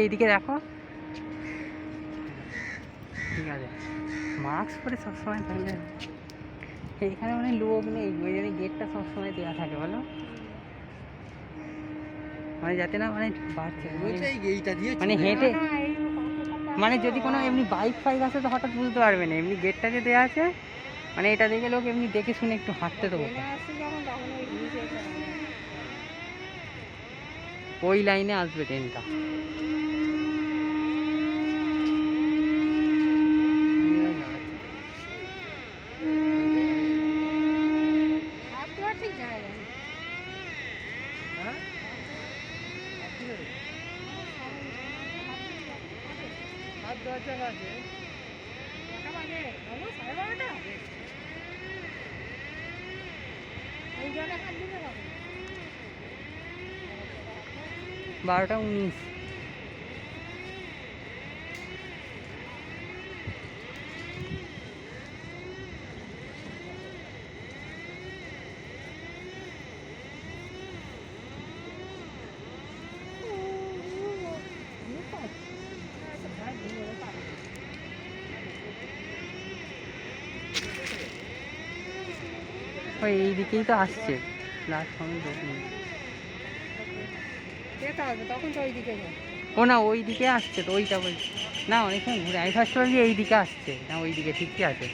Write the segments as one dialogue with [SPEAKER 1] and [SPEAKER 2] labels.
[SPEAKER 1] এইদিকে দেখো, ঠিক আছে, মাস্ক পরে সবসময় থাকলে এখানে মানে লোক নেই, ওই জন্য গেটটা সবসময় দেওয়া থাকে বলো, মানে যাতে না মানে বাচ্চা মানে হেঁটে মানে যদি কোনো এমনি বাইক ফাইক আসে তো হঠাৎ বুঝতে পারবে না, এমনি গেটটা যে দেওয়া আছে মানে এটা দেখে লোক এমনি দেখে শুনে একটু হাঁটতে দেবো, ওই লাইনে আসবে ট্রেনটা। বারোটা 19। ওই এইদিকেই তো আসছে প্ল্যাটফর্মে ও না, ওই দিকে আসছে তো, ওইটা বলছি না, অনেকক্ষণ ঘুরে আমি ফার্স্ট ভাবছি এই দিকে আসছে না, ওই দিকে ঠিকই আছে,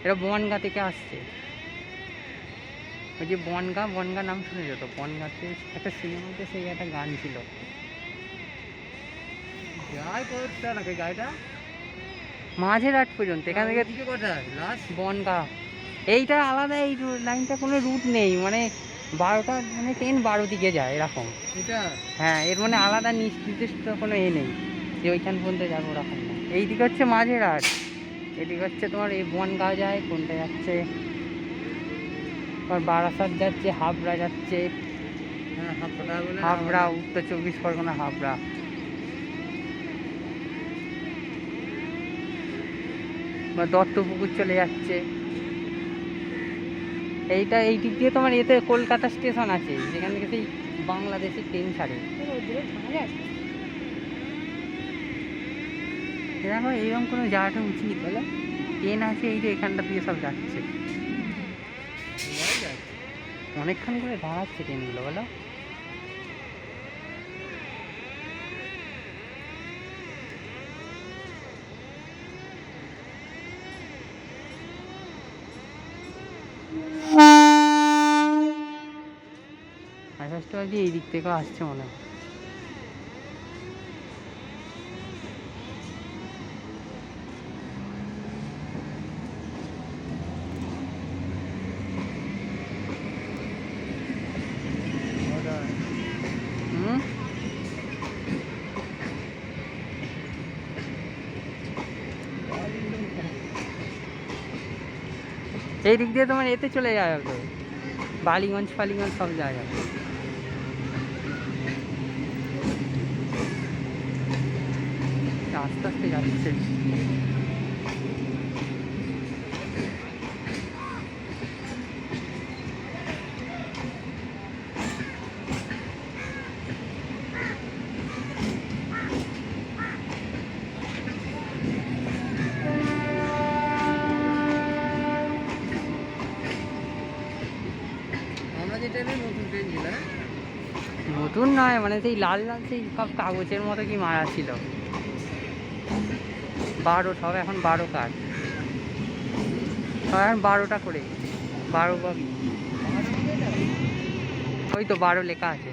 [SPEAKER 1] এটা বনগাঁ থেকে আসছে, ওই যে বনগাঁ নাম শুনে যেত, বনগাঁতে একটা সিনেমাতে সেই একটা গান ছিল, মাঝেরহাট পর্যন্ত, এখান থেকে বনগাঁ, এইটা আলাদা, এই লাইনটা কোনো রুট নেই, মানে 12টা মানে ট্রেন 12 দিকে যায় এরকম, হ্যাঁ, এর মানে আলাদা নির্দিষ্ট কোনো এ নেই যে ওইখান পর্যন্ত যাবো ওরকম না। এইদিকে হচ্ছে মাঝেরহাট, এদিকে হচ্ছে তোমার এই বনগাঁ যায়, কোনটা যাচ্ছে তোমার বারাসাত যাচ্ছে, হাবড়া যাচ্ছে, হাবড়া উত্তর 24 পরগনা হাবড়া, বা দত্তপুকুর চলে যাচ্ছে, এইটা এই দিক দিয়ে তোমার এতে কলকাতা স্টেশন আছে, যেখান থেকে সেই বাংলাদেশের ট্রেন ছাড়ে, দেখো এইরকম কোনো যাওয়াটা উচিত বলো, ট্রেন আছে এই যে এখানটা দিয়ে সব যাচ্ছে, অনেকক্ষণ করে দাঁড়াচ্ছে ট্রেনগুলো বলো, এই দিক থেকেও আসছে মনে হয়, এই দিক দিয়ে তোমার এতে চলে যাওয়া যাবে, বালিগঞ্জ ফালিগঞ্জ সব যাওয়া যাবে, আস্তে আস্তে যাচ্ছে, নতুন নয় মানে সেই লাল লাল সেই সব কাগজের মতো কি মারা ছিল, 12 সব এখন 12 কাঠ, এখন 12টা করে 12 বা ওই তো 12 লেখা আছে,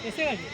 [SPEAKER 1] এসে গেছে।